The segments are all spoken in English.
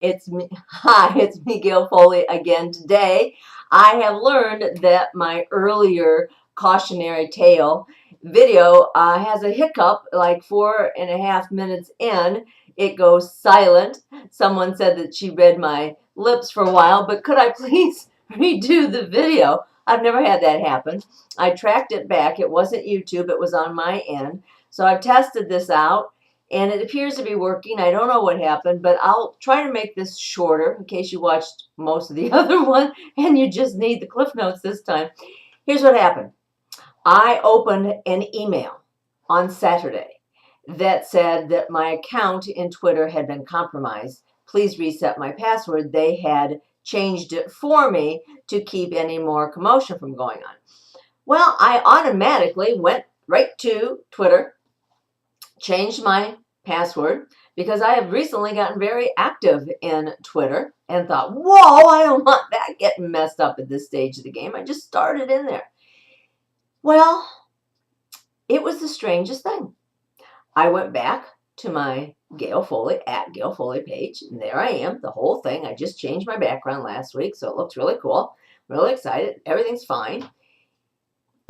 It's me. Hi, it's me, Gail Foley, again today. I have learned that my earlier cautionary tale video has a hiccup like 4.5 minutes in. It goes silent. Someone said that she read my lips for a while, but could I please redo the video? I've never had that happen. I tracked it back. It wasn't YouTube, it was on my end. So I've tested this out and it appears to be working. I don't know what happened, but I'll try to make this shorter in case you watched most of the other one and you just need the cliff notes this time. Here's what happened. I opened an email on Saturday that said that my account in Twitter had been compromised. Please reset my password. They had changed it for me to keep any more commotion from going on. Well, I automatically went right to Twitter, changed my password because I have recently gotten very active in Twitter and thought, whoa, I don't want that getting messed up at this stage of the game. I just started in there. Well, it was the strangest thing. I went back to my Gail Foley page, and there I am, the whole thing. I just changed my background last week, so it looks really cool. Really excited. Everything's fine.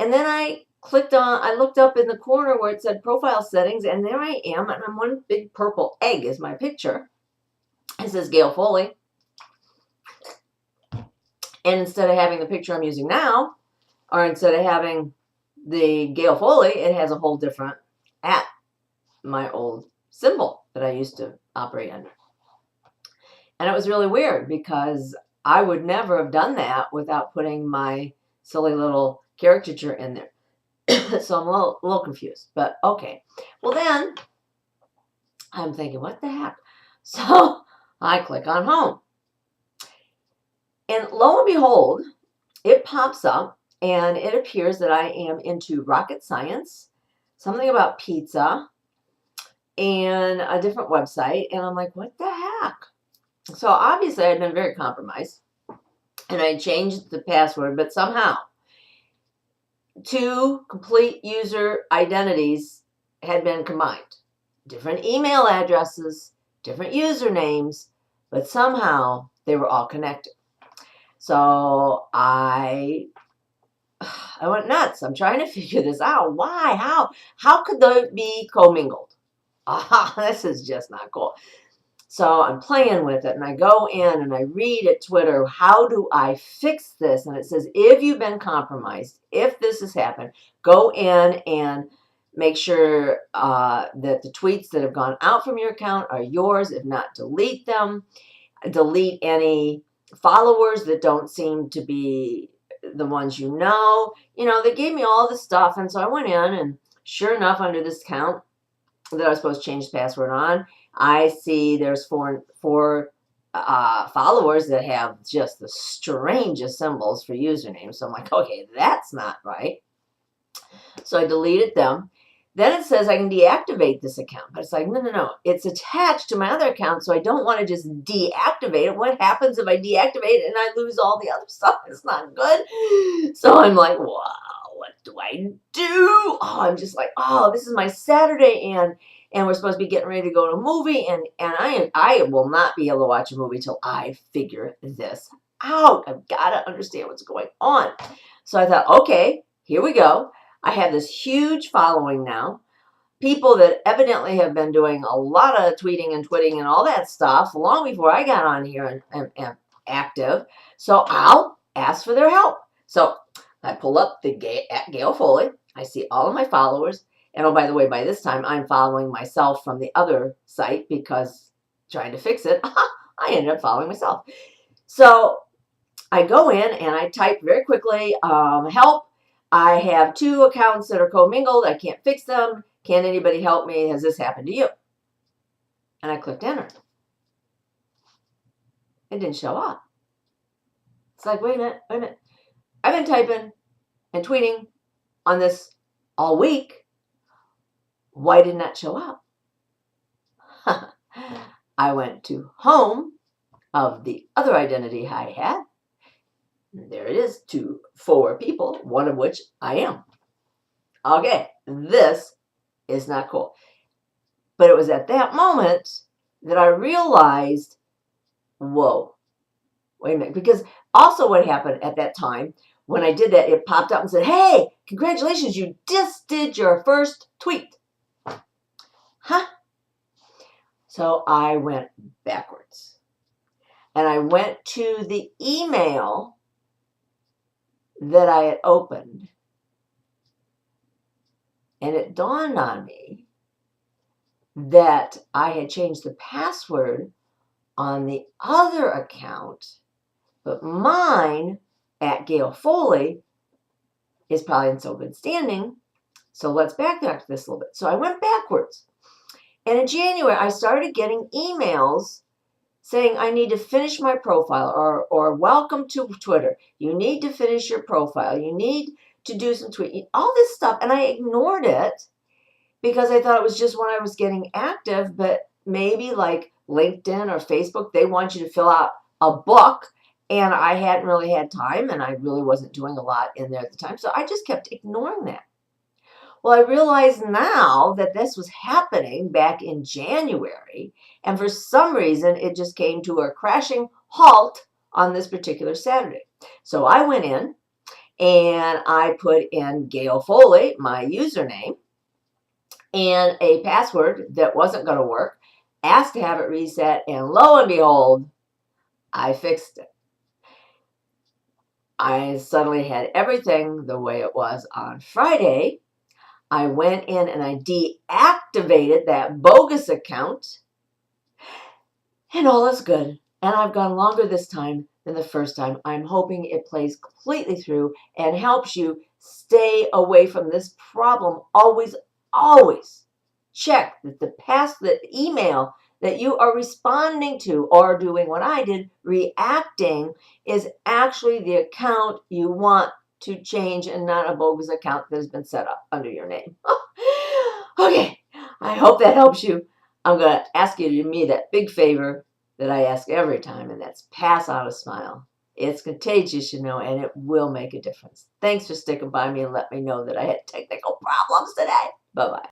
And then I looked up in the corner where it said profile settings, and there I am, and I'm one big purple egg is my picture. It says Gail Foley. And instead of having the picture I'm using now, or instead of having the Gail Foley, it has a whole different at my old symbol that I used to operate under. And it was really weird because I would never have done that without putting my silly little caricature in there. So I'm a little confused, but okay. Well, then I'm thinking, what the heck? So I click on home. And lo and behold, it pops up and it appears that I am into rocket science, something about pizza, and a different website. And I'm like, what the heck? So obviously I'd been very compromised and I changed the password, but somehow 2 complete user identities had been combined. Different email addresses, different usernames, but somehow they were all connected. So I went nuts. I'm trying to figure this out. Why? How could they be co-mingled? This is just not cool. So I'm playing with it and I go in and I read at Twitter, how do I fix this? And it says, if you've been compromised, if this has happened, go in and make sure that the tweets that have gone out from your account are yours. If not, delete them. Delete any followers that don't seem to be the ones you know. You know, they gave me all the stuff. And so I went in and sure enough, under this account that I was supposed to change the password on, I see there's four followers that have just the strangest symbols for usernames. So I'm like, okay, that's not right. So I deleted them. Then it says I can deactivate this account. But it's like, no. It's attached to my other account, so I don't want to just deactivate it. What happens if I deactivate it and I lose all the other stuff? It's not good. So I'm like, wow, what do I do? Oh, I'm just like, oh, this is my Saturday, and we're supposed to be getting ready to go to a movie, and I will not be able to watch a movie till I figure this out. I've got to understand what's going on. So I thought, okay, here we go. I have this huge following now. People that evidently have been doing a lot of tweeting and twitting and all that stuff long before I got on here and active. So I'll ask for their help. So I pull up the at Gail Foley. I see all of my followers. And oh, by the way, by this time, I'm following myself from the other site because trying to fix it, I ended up following myself. So I go in and I type very quickly, help. I have 2 accounts that are co-mingled. I can't fix them. Can anybody help me? Has this happened to you? And I clicked enter. It didn't show up. It's like, wait a minute. I've been typing and tweeting on this all week. Why didn't that show up? I went to home of the other identity I had. There it is, 4 people, one of which I am. Okay, this is not cool. But it was at that moment that I realized whoa, wait a minute. Because also what happened at that time, when I did that, it popped up and said, hey, congratulations, you just did your first tweet. Huh? So I went backwards. And I went to the email that I had opened. And it dawned on me that I had changed the password on the other account, but mine at Gail Foley is probably in so good standing. So let's backtrack this a little bit. So I went backwards. And in January, I started getting emails saying I need to finish my profile, or welcome to Twitter. You need to finish your profile. You need to do some tweet, all this stuff. And I ignored it because I thought it was just when I was getting active, but maybe like LinkedIn or Facebook, they want you to fill out a book. And I hadn't really had time, and I really wasn't doing a lot in there at the time. So I just kept ignoring that. Well, I realize now that this was happening back in January, and for some reason, it just came to a crashing halt on this particular Saturday. So I went in and I put in Gail Foley, my username, and a password that wasn't going to work, asked to have it reset, and lo and behold, I fixed it. I suddenly had everything the way it was on Friday. I went in and I deactivated that bogus account, and all is good. And I've gone longer this time than the first time. I'm hoping it plays completely through and helps you stay away from this problem. Always, always check that the email that you are responding to or doing what I did, reacting, is actually the account you want to change and not a bogus account that has been set up under your name. Okay, I hope that helps you. I'm going to ask you to do me that big favor that I ask every time, and that's pass out a smile. It's contagious, you know, and it will make a difference. Thanks for sticking by me and let me know that I had technical problems today. Bye-bye.